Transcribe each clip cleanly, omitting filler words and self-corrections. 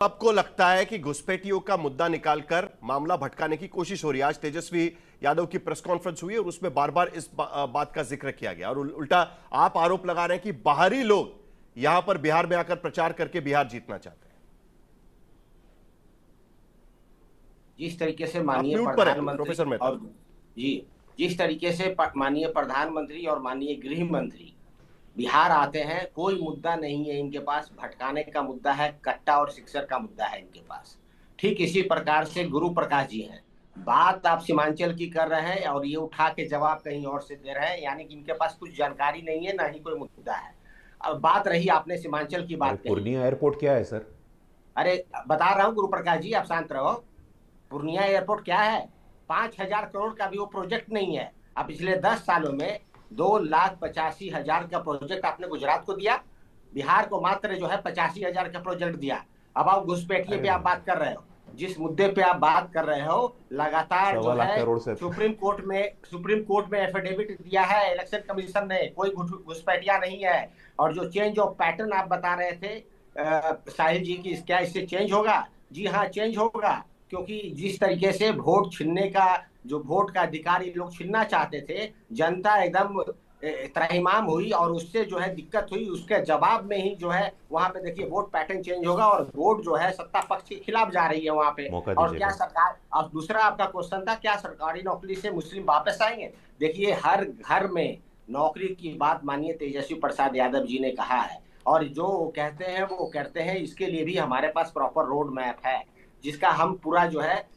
आपको लगता है कि घुसपैठियों का मुद्दा निकालकर मामला भटकाने की कोशिश हो रही है? आज तेजस्वी यादव की प्रेस कॉन्फ्रेंस हुई और उसमें बार बार इस बात का जिक्र किया गया और उल्टा आप आरोप लगा रहे हैं कि बाहरी लोग यहां पर बिहार में आकर प्रचार करके बिहार जीतना चाहते हैं। जिस तरीके से आप माननीय म्यूट पर हैं प्रोफेसर प्रधानमंत्री मेहता। और जी जिस तरीके से माननीय प्रधानमंत्री और माननीय गृह मंत्री बिहार आते हैं, कोई मुद्दा नहीं है इनके पास। भटकाने का मुद्दा है, कट्टा और सिक्सर का मुद्दा है इनके पास। ठीक इसी प्रकार से गुरु प्रकाश जी हैं। बात आप सीमांचल की कर रहे हैं और ये उठा के जवाब कहीं और से दे रहे हैं, यानी कि इनके पास कुछ जानकारी नहीं है, ना ही कोई मुद्दा है। अब बात रही, आपने सीमांचल की अरे बात कही। पूर्णिया एयरपोर्ट क्या है सर? अरे बता रहा हूँ गुरु प्रकाश जी, आप शांत रहो। पूर्णिया एयरपोर्ट क्या है? 5,000 करोड़ का भी वो प्रोजेक्ट नहीं है। अब पिछले 10 सालों में 2,85,000 का प्रोजेक्ट आपने गुजरात को दिया, बिहार को मात्र जो है 85,000 का प्रोजेक्ट दिया। अब आप घुसपैठिए पे आप बात कर रहे हो, जिस मुद्दे पे आप बात कर रहे हो, लगातार जो 1.25 लाख है करोड़ से सुप्रीम कोर्ट में एफिडेविट दिया है इलेक्शन कमीशन ने, कोई घुसपैठिया नहीं है। और जो चेंज ऑफ पैटर्न आप बता रहे थे साहिल जी की, क्या इससे चेंज होगा? जी हाँ, चेंज होगा। क्योंकि जिस तरीके से वोट छीनने का, जो वोट का अधिकार ये लोग छीनना चाहते थे, जनता एकदम त्राहिमाम हुई और उससे जो है दिक्कत हुई। उसके जवाब में ही जो है वहां पे देखिए वोट पैटर्न चेंज होगा और वोट जो है सत्ता पक्ष के खिलाफ जा रही है वहां पे। मौका और क्या दीजिएगा। सरकार, और दूसरा आपका क्वेश्चन था, क्या सरकारी नौकरी से मुस्लिम वापस आएंगे? देखिए, हर घर में नौकरी की बात माननीय तेजस्वी प्रसाद यादव जी ने कहा है, और जो कहते हैं वो करते हैं। इसके लिए भी हमारे पास प्रॉपर रोड मैप है, जिसका हम पूरा जो है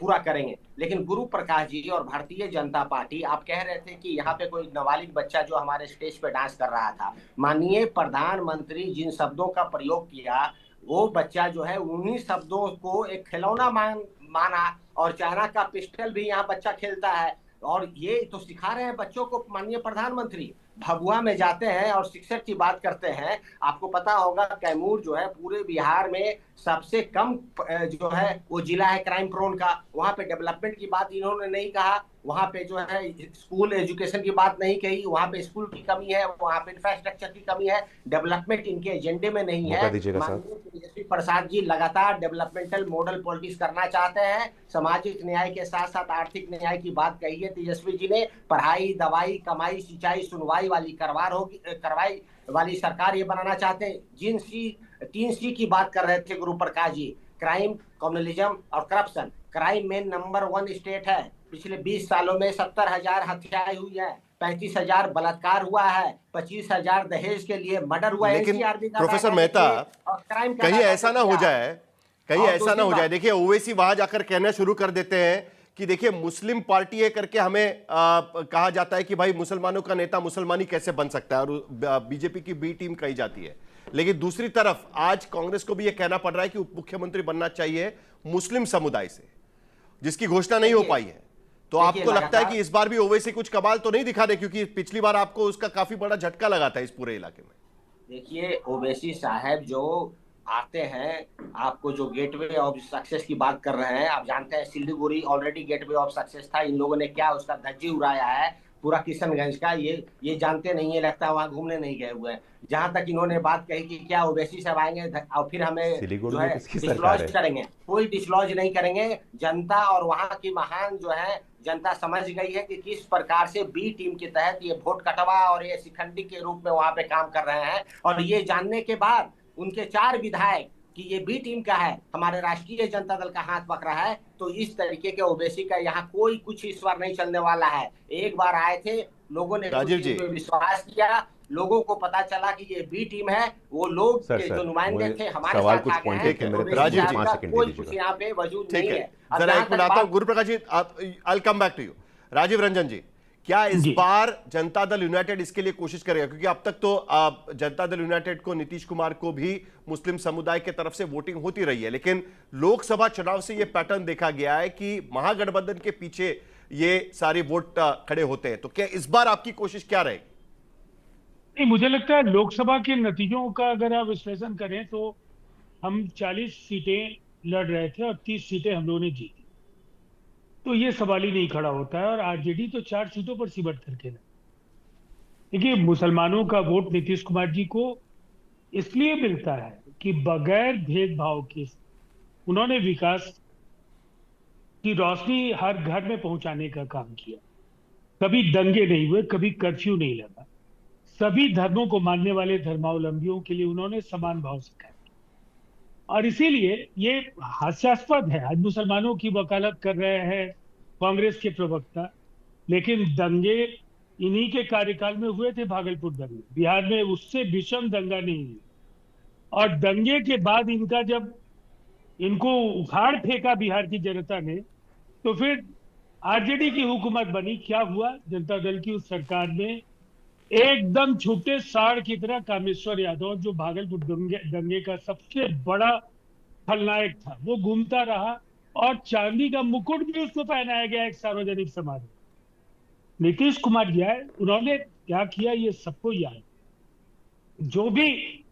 पूरा करेंगे। लेकिन गुरु प्रकाश जी और भारतीय जनता पार्टी, आप कह रहे थे कि यहाँ पे कोई नाबालिग बच्चा जो हमारे स्टेज पे डांस कर रहा था, माननीय प्रधानमंत्री जिन शब्दों का प्रयोग किया, वो बच्चा जो है उन्हीं शब्दों को एक खिलौना माना। और चाइना का पिस्टल भी यहाँ बच्चा खेलता है। और ये तो सिखा रहे हैं बच्चों को माननीय प्रधानमंत्री। भभुआ में जाते हैं और शिक्षक की बात करते हैं। आपको पता होगा कैमूर जो है पूरे बिहार में सबसे कम जो है वो जिला है क्राइम प्रोन का। वहां पे डेवलपमेंट की बात इन्होंने नहीं कहा, वहां पे जो है स्कूल एजुकेशन की बात नहीं कही। वहां पे स्कूल की कमी है, वहां पे इंफ्रास्ट्रक्चर की कमी है, डेवलपमेंट इनके एजेंडे में नहीं है। मौका दीजिएगा साहब। माननीय तेजस्वी प्रसाद जी लगातार डेवलपमेंटल मॉडल पॉलिटिक्स करना चाहते हैं। सामाजिक न्याय के साथ साथ आर्थिक न्याय की बात कही है तेजस्वी जी ने। पढ़ाई, दवाई, कमाई, सिंचाई, सुनवाई वाली करवाई वाली सरकार ये बनाना चाहते हैं। 3C की बात कर रहे थे गुरु प्रकाश जी, क्राइम, कम्युनलिज्म और करप्शन। क्राइम में नंबर 1 स्टेट है। पिछले 20 सालों में 70,000 हत्याएं हुई है, 35,000 बलात्कार हुआ है, 25,000 दहेज के लिए मर्डर हुआ है। लेकिन एनसीआर का प्रोफेसर डाटा मेहता, देखिए और क्राइम का कहीं डाटा ऐसा ना हो देखिए। जाए, कहीं और ऐसा ना दूसरी हो जाए, बात, देखिए ओवैसी वहां जाकर कहना शुरू कर देते हैं कि देखिए मुस्लिम पार्टी है करके हमें कहा जाता है कि भाई मुसलमानों का नेता मुसलमानी कैसे बन सकता है, और बीजेपी की बी टीम कही जाती है। लेकिन दूसरी तरफ आज कांग्रेस को भी यह कहना पड़ रहा है कि उप मुख्यमंत्री बनना चाहिए मुस्लिम समुदाय से, जिसकी घोषणा नहीं हो पाई है। तो आपको लगता है कि इस बार भी ओवैसी कुछ कमाल तो नहीं दिखा रहे, क्योंकि पिछली बार आपको उसका काफी बड़ा झटका लगा था इस पूरे इलाके में? देखिए ओवैसी साहब जो आते हैं, आपको जो गेटवे ऑफ सक्सेस की बात कर रहे हैं, आप जानते हैं Siliguri already gateway of success था। इन लोगों ने क्या उसका धज्जी उड़ाया है पूरा किशनगंज का, ये जानते नहीं है, लगता है वहां घूमने नहीं गए हुए हैं। जहां तक इन्होंने बात कही कि क्या ओवैसी सब आएंगे और फिर हमें सिलीगुड़ी जो में है किसकी सरकार डिसलॉज है? करेंगे, कोई डिसलॉज नहीं करेंगे। जनता और वहां की महान जो है जनता समझ गई है कि किस प्रकार से बी टीम के तहत ये वोट कटवा और ये शिखंडी के रूप में वहां पे काम कर रहे हैं। और ये जानने के बाद उनके 4 विधायक कि ये बी टीम का है, हमारे राष्ट्रीय जनता दल का हाथ पकड़ा है। तो इस तरीके के ओवैसी का यहाँ कोई कुछ इस बार नहीं चलने वाला है। एक बार आए थे, लोगों ने कुछ राजीव जी, इन पे विश्वास किया, लोगों को पता चला कि ये बी टीम है। वो लोग के जो नुमाइंदे थे हमारे सवाल साथ कुछ आ गए पॉइंट हैं। थे मेरे पे, राजीव मुझे जी, 5 का सेकंड दे कोई कुछ दीजिएगा। यहाँ पे वजूद ठीक नहीं है, है। अब जरा जहां एक मिनट तक आता हूं बात, Guru Prakash ji, I come back to you. Rajiv Ranjan ji, क्या इस जी। बार जनता दल यूनाइटेड इसके लिए कोशिश करेगा? क्योंकि अब तक तो जनता दल यूनाइटेड को, नीतीश कुमार को भी मुस्लिम समुदाय की तरफ से वोटिंग होती रही है, लेकिन लोकसभा चुनाव से यह पैटर्न देखा गया है कि महागठबंधन के पीछे ये सारे वोट खड़े होते हैं। तो क्या इस बार आपकी कोशिश क्या रहेगी? नहीं, मुझे लगता है लोकसभा के नतीजों का अगर आप विश्लेषण करें तो हम 40 सीटें लड़ रहे थे और 30 सीटें हम लोगों ने जीती। तो ये सवाल ही नहीं खड़ा होता है। और आरजेडी तो 4 सीटों पर सिमट करके ना, देखिए मुसलमानों का वोट नीतीश कुमार जी को इसलिए मिलता है कि बगैर भेदभाव के उन्होंने विकास की रोशनी हर घर में पहुंचाने का काम किया। कभी दंगे नहीं हुए, कभी कर्फ्यू नहीं लगा। सभी धर्मों को मानने वाले धर्मावलंबियों के लिए उन्होंने समान भाव सिखाया। और इसीलिए ये हास्यास्पद है, आज मुसलमानों की वकालत कर रहे हैं कांग्रेस के प्रवक्ता, लेकिन दंगे इन्हीं के कार्यकाल में हुए थे। भागलपुर दंगे, बिहार में उससे भीषण दंगा नहीं हुआ। और दंगे के बाद इनका जब इनको उखाड़ फेंका बिहार की जनता ने, तो फिर आरजेडी की हुकूमत बनी। क्या हुआ? जनता दल की उस सरकार में एकदम छूटे साड़ की तरह कामेश्वर यादव, जो भागलपुर दंगे का सबसे बड़ा खलनायक था, वो घूमता रहा और चांदी का मुकुट भी उसको पहनाया गया एक सार्वजनिक समारोह। नीतीश कुमार गया, उन्होंने क्या किया ये सबको याद। जो भी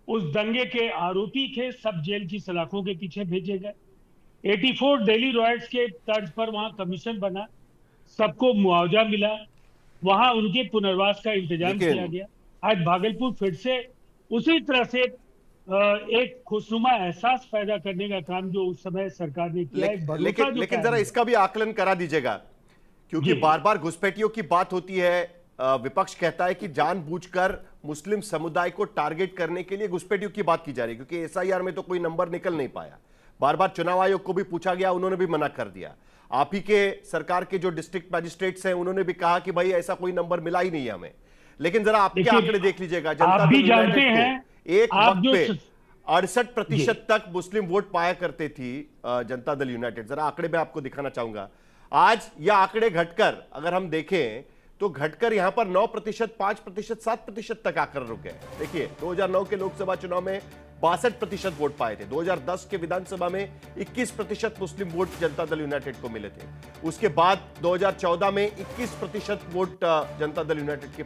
उस दंगे के आरोपी थे सब जेल की सलाखों के पीछे भेजे गए। 84 दिल्ली रॉयट्स के तर्ज पर वहां कमीशन बना, सबको मुआवजा मिला, वहां उनके पुनर्वास का इंतजाम किया गया। आज भागलपुर फिर से उसी तरह से एक खुशनुमा एहसास पैदा करने का काम जो उस समय सरकार ने किया। लेकिन जरा इसका भी आकलन करा दीजिएगा, क्योंकि बार बार घुसपैठियों की बात होती है। विपक्ष कहता है कि जानबूझकर मुस्लिम समुदाय को टारगेट करने के लिए घुसपैठियों की बात की जा रही है, क्योंकि एसआईआर में तो कोई नंबर निकल नहीं पाया। बार बार चुनाव आयोग को भी पूछा गया, उन्होंने भी मना कर दिया। आप ही के सरकार के जो डिस्ट्रिक्ट मैजिस्ट्रेट्स हैं उन्होंने भी कहा कि भाई ऐसा कोई नंबर मिला ही नहीं है हमें। लेकिन जरा आपके आंकड़े देख लीजिएगा, जनता दल यूनाइटेड को एक वक्त पे 68% तक मुस्लिम वोट पाया करते थी जनता दल यूनाइटेड। जरा आंकड़े में आपको दिखाना चाहूंगा। आज यह आंकड़े घटकर अगर हम देखें तो घटकर यहां पर 9%, 5%, 7% तक आकर रुक गए। देखिए 2009 के लोकसभा चुनाव में 62% वोट पाए थे। 2010 के विधानसभा में 21% मुस्लिम वोट जनता दल यूनाइटेड को मिले थे। उसके बाद 2014 में 21% वोट जनता दल यूनाइटेड के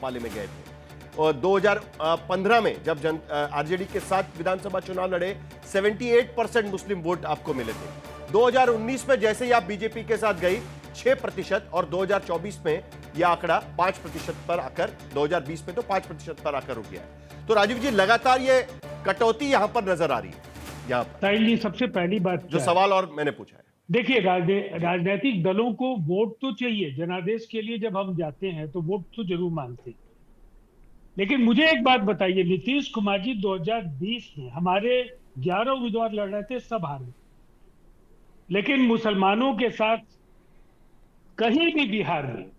पाले में गए थे। और 2015 में जब आरजेडी के साथ विधानसभा चुनाव लड़े 78% मुस्लिम वोट आपको मिले थे। 2019 में जैसे ही आप बीजेपी के साथ गई 6%, और 2024 में यह आंकड़ा 5% पर आकर 2020 में तो 5% पर आकर रुक गया। तो राजीव जी लगातार ये कटौती यहां पर नजर आ रही है। यहाँ पर जी सबसे पहली बात जो सवाल और मैंने पूछा है, देखिए राजनीतिक दलों को वोट तो चाहिए। जनादेश के लिए जब हम जाते हैं तो वोट तो जरूर मांगते हैं। लेकिन मुझे एक बात बताइए, नीतीश कुमार जी 2020 में हमारे 11 उम्मीदवार लड़ रहे थे, सब हारे। लेकिन मुसलमानों के साथ कहीं भी बिहार में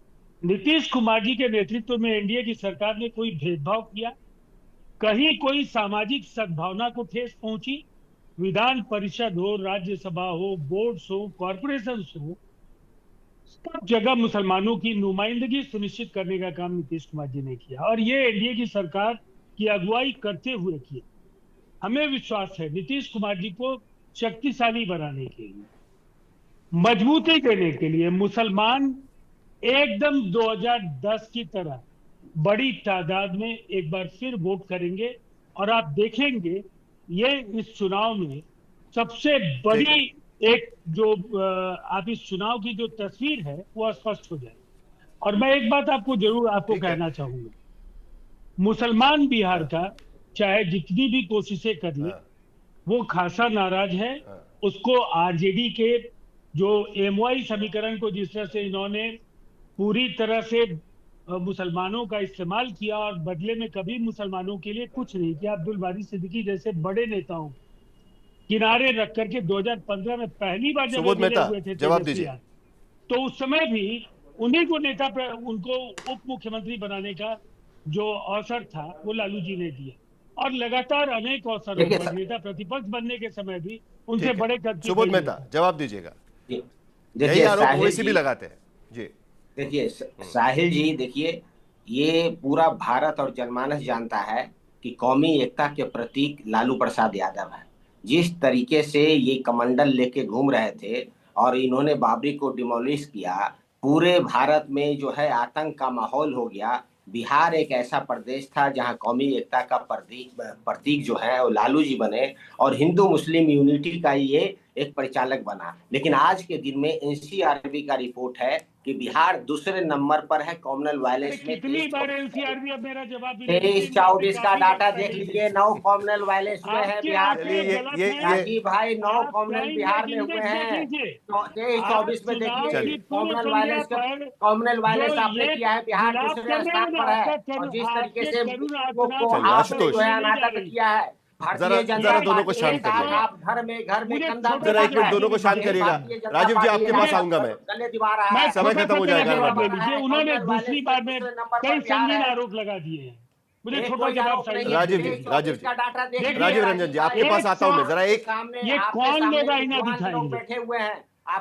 नीतीश कुमार जी के नेतृत्व में एनडीए की सरकार ने कोई भेदभाव किया? कहीं कोई सामाजिक सद्भावना को ठेस पहुंची? विधान परिषद हो, राज्यसभा हो, बोर्ड्स हो, कॉरपोरेशन हो, सब जगह मुसलमानों की नुमाइंदगी सुनिश्चित करने का काम नीतीश कुमार जी ने किया, और ये एनडीए की सरकार की अगुवाई करते हुए किया। हमें विश्वास है नीतीश कुमार जी को शक्तिशाली बनाने के लिए, मजबूती देने के लिए मुसलमान एकदम 2010 की तरह बड़ी तादाद में एक बार फिर वोट करेंगे। और आप देखेंगे ये इस चुनाव में सबसे बड़ी एक जो आप इस चुनाव की जो तस्वीर है वो स्पष्ट हो जाएगी। और मैं एक बात आपको जरूर कहना चाहूंगा, मुसलमान बिहार का चाहे जितनी भी कोशिशें कर ले वो खासा नाराज है। उसको आरजेडी के जो एमवाई समीकरण को जिस तरह से इन्होंने पूरी तरह से मुसलमानों का इस्तेमाल किया और बदले में कभी मुसलमानों के लिए कुछ नहीं किया। अब्दुल बारी सिद्दीकी जैसे बड़े नेताओं किनारे रख करके 2015 में पहली बार जब हुए थे जवाब दीजिए, तो उस समय भी उन्हीं को उनको उप मुख्यमंत्री बनाने का जो अवसर था वो लालू जी ने दिया। और लगातार अनेक अवसरों पर नेता प्रतिपक्ष बनने के समय भी उनसे बड़े कद की। सुबोध मेहता जवाब दीजिएगा। देखिए आरोप ओवैसी भी लगाते हैं जी। देखिए साहिल जी, देखिए ये पूरा भारत और जनमानस जानता है कि कौमी एकता के प्रतीक लालू प्रसाद यादव है। जिस तरीके से ये कमंडल लेके घूम रहे थे और इन्होंने बाबरी को डिमोलिश किया, पूरे भारत में जो है आतंक का माहौल हो गया। बिहार एक ऐसा प्रदेश था जहां कौमी एकता का प्रतीक जो है वो लालू जी बने, और हिंदू मुस्लिम यूनिटी का ये एक परिचालक बना। लेकिन आज के दिन में एनसीआरबी का रिपोर्ट है कि बिहार दूसरे नंबर पर है कॉमनल वायलेंस में। कितनी बार एनसीआरबी, अब मेरा जवाब 23-24 का डाटा देख लीजिए, 9 कॉमनल वायलेंस हुए हैं बिहार में। राजीव भाई 9 कॉमनल बिहार में हुए हैं। 23-24 में देखिए कॉमनल वायलेंस आपने किया है, बिहार दूसरे स्थान पर है। और जिस तरीके से आपने जो है अनादर किया है जरा दोनों को शांत करिएगा। आप घर में कंधा जरा एक मिनट दोनों को शांत करिएगा। राजीव जी आपके पास आऊंगा मैं, समय खत्म हो जाएगा। उन्होंने दूसरी बार में कई संगीन आरोप लगा दिए हैं, मुझे छोटा जवाब चाहिए। राजीव रंजन जी आपके पास आता हूं मैं, जरा एक ये कौन लोग आईना दिखाएंगे? बैठे हुए हैं,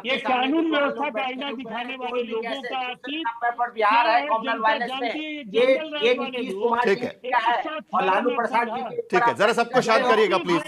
ये कानून व्यवस्था का आईना दिखाने वाले लोगों का बिहार है कॉमनल वायलेंस में। ये नीतीश कुमार ठीक है, और लालू प्रसाद जी। ठीक है, जरा सबको शांत करिएगा प्लीज।